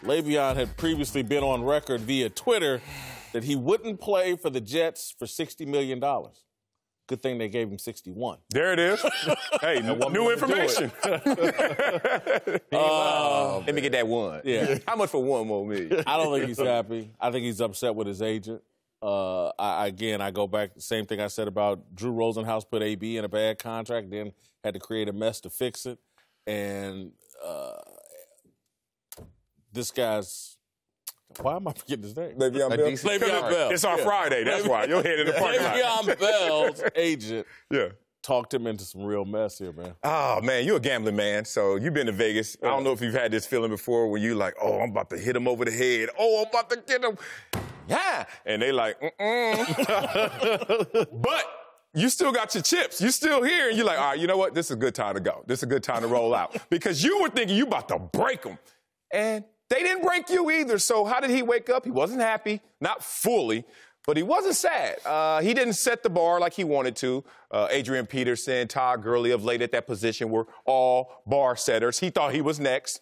LeVeon had previously been on record via Twitter that he wouldn't play for the Jets for $60 million. Good thing they gave him 61. There it is. Hey, new information. Let me get that one. Yeah. How much for $1 more million? I don't think he's happy. I think he's upset with his agent. I go back, same thing I said about Drew Rosenhaus put AB in a bad contract, then had to create a mess to fix it. And this guy's, why am I forgetting his name? LeVeon Bell. LeVeon Bell. It's our Friday, that's why. You're heading in the parking lot. LeVeon Bell's agent talked him into some real mess here, man. Oh, man, you're a gambling man, so you've been to Vegas. I don't know if you've had this feeling before where you like, oh, I'm about to hit him over the head. Oh, I'm about to get him. Yeah. And they like, But you still got your chips. You still here, and you're like, all right, you know what? This is a good time to go. This is a good time to roll out. Because you were thinking you about to break them. And they didn't break you either. So how did he wake up? He wasn't happy, not fully, but he wasn't sad. He didn't set the bar like he wanted to. Adrian Peterson, Todd Gurley of late at that position were all bar setters. He thought he was next.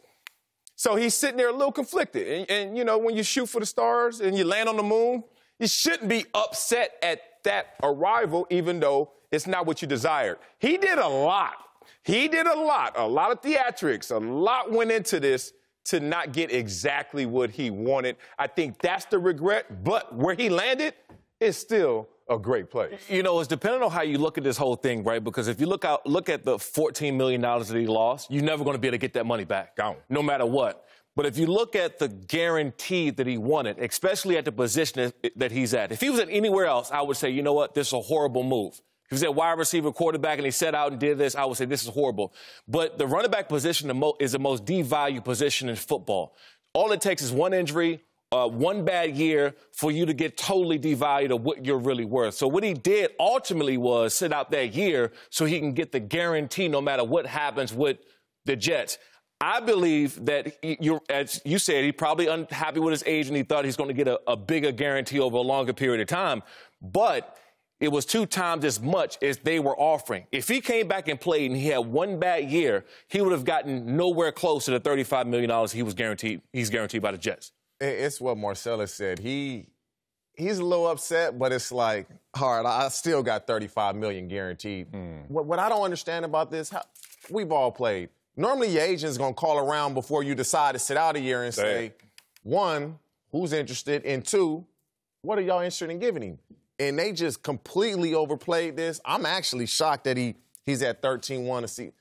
So he's sitting there a little conflicted. And you know, when you shoot for the stars and you land on the moon, you shouldn't be upset at that arrival, even though it's not what you desired. He did a lot. He did a lot of theatrics. A lot went into this to not get exactly what he wanted. I think that's the regret, but where he landed is still a great place. You know, it's depending on how you look at this whole thing, right? Because if you look at the $14 million that he lost, you're never going to be able to get that money back. Gone. No matter what. But if you look at the guarantee that he wanted, especially at the position that he's at, if he was at anywhere else, I would say, you know what, this is a horrible move. If he was at wide receiver, quarterback, and he set out and did this, I would say this is horrible. But the running back position is the most devalued position in football. All it takes is one injury, one bad year for you to get totally devalued of what you're really worth. So what he did ultimately was sit out that year so he can get the guarantee no matter what happens with the Jets. I believe that, as you said, he's probably unhappy with his age and he thought he's going to get a bigger guarantee over a longer period of time. But it was 2 times as much as they were offering. If he came back and played and he had one bad year, he would have gotten nowhere close to the $35 million he's guaranteed by the Jets. It's what Marcellus said. He's a little upset, but it's like, all right, I still got $35 million guaranteed. What I don't understand about this, we've all played. Normally your agent's going to call around before you decide to sit out a year and say, 1, who's interested, and 2, what are y'all interested in giving him? And they just completely overplayed this. I'm actually shocked that he's at 13-1 a season.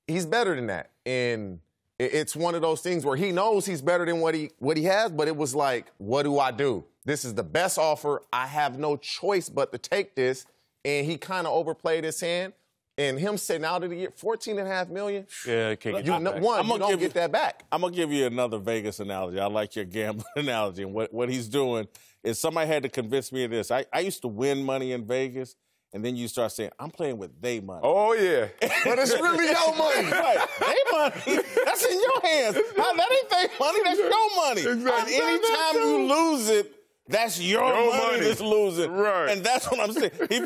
He's better than that. And it's one of those things where he knows he's better than what he has, but it was like, what do I do? This is the best offer. I have no choice but to take this. And he kind of overplayed his hand. And him sitting out of the year, $14.5 million. Yeah, you can't get that back. You don't get that back. I'm going to give you another Vegas analogy. I like your gambling analogy. And what he's doing is somebody had to convince me of this. I used to win money in Vegas, and then you start saying, I'm playing with they money. Oh, yeah. But it's really your money. Right. They money, that's in your hands. That ain't they money, that's your money. Exactly. And anytime you lose it, that's your money that's losing. Right. And that's what I'm saying. He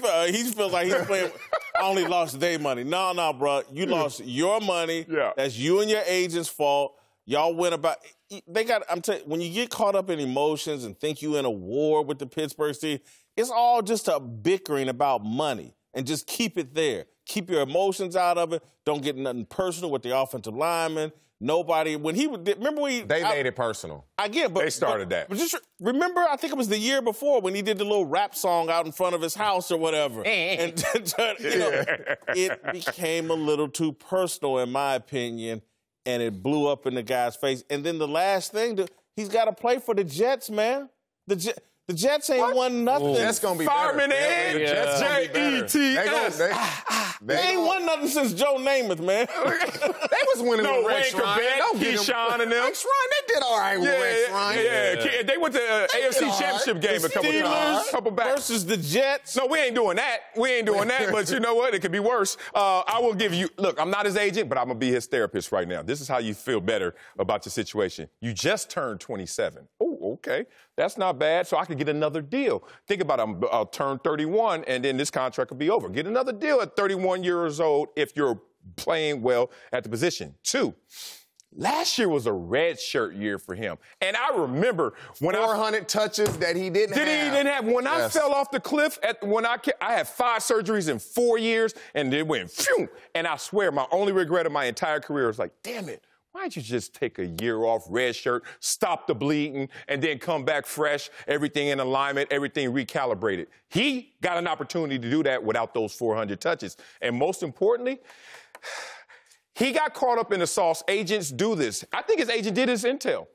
feels like he's playing, I only lost their money. No, bro. You lost your money. Yeah. That's you and your agent's fault. Y'all went about, I'm telling you, when you get caught up in emotions and think you in a war with the Pittsburgh Steelers, it's all just a bickering about money. And just keep it there. Keep your emotions out of it. Don't get nothing personal with the offensive lineman. Nobody, remember when they made it personal. I get, but they started that. But just remember, I think it was the year before when he did the little rap song out in front of his house or whatever. And it became a little too personal, in my opinion, and it blew up in the guy's face. And then the last thing, he's got to play for the Jets, man. The Jets ain't won nothing. Jets gonna be Fireman better. Ed, J-E-T-S. They ain't won nothing since Joe Namath, man. They was winning with Rex Ryan. Keyshawn and them. Rex Ryan, they did all right with Rex Ryan. Yeah. They went to AFC Championship game a couple times. Versus the Jets. No, we ain't doing that. But you know what? It could be worse. I will give you, look, I'm not his agent, but I'm going to be his therapist right now. This is how you feel better about your situation. You just turned 27. Oh, okay. That's not bad. So I could get another deal. Think about it. I'll turn 31, and then this contract will be over. Get another deal at 31 years old if you're playing well at the position. 2, Last year was a red shirt year for him. And I remember when 400 touches that he didn't have. When I fell off the cliff, I had 5 surgeries in 4 years, and it went phew. And I swear, my only regret of my entire career was like, damn it, why don't you just take a year off, red shirt, stop the bleeding, and then come back fresh, everything in alignment, everything recalibrated. He got an opportunity to do that without those 400 touches. And most importantly, he got caught up in the sauce. Agents do this. I think his agent did his intel.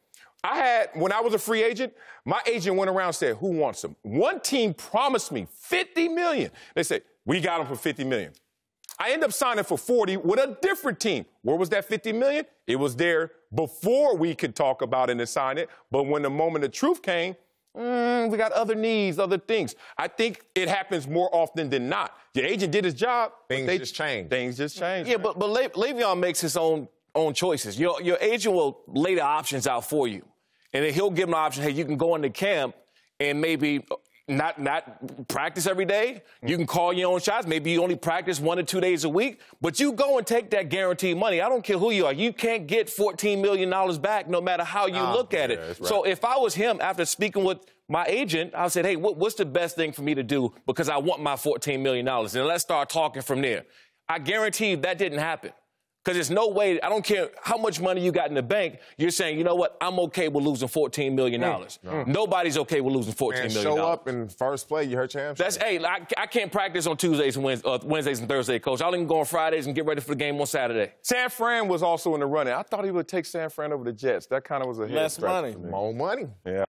When I was a free agent, my agent went around and said, who wants him? One team promised me $50 million. They said, we got him for $50 million. I ended up signing for 40 with a different team. Where was that $50 million? It was there before we could talk about it and sign it. But when the moment of truth came, we got other needs, other things. I think it happens more often than not. Your agent did his job. Things just changed. Things just changed. Yeah, but LeVeon makes his own choices. Your agent will lay the options out for you. And then he'll give him the option, hey, you can go into camp and maybe not practice every day. You can call your own shots. Maybe you only practice 1 to 2 days a week. But you go and take that guaranteed money. I don't care who you are. You can't get $14 million back no matter how you look at it. Right. So if I was him, after speaking with my agent, I said, hey, what's the best thing for me to do because I want my $14 million? And let's start talking from there. I guarantee you that didn't happen. Because there's no way, I don't care how much money you got in the bank, you're saying, you know what, I'm okay with losing $14 million. Nobody's okay with losing $14 million. Show up in first play, you hurt your hamstring. Hey, I can't practice on Tuesdays and Wednesdays and Thursdays, Coach. I'll even go on Fridays and get ready for the game on Saturday. San Fran was also in the running. I thought he would take San Fran over the Jets. That kind of was a head less money. More money. Yeah.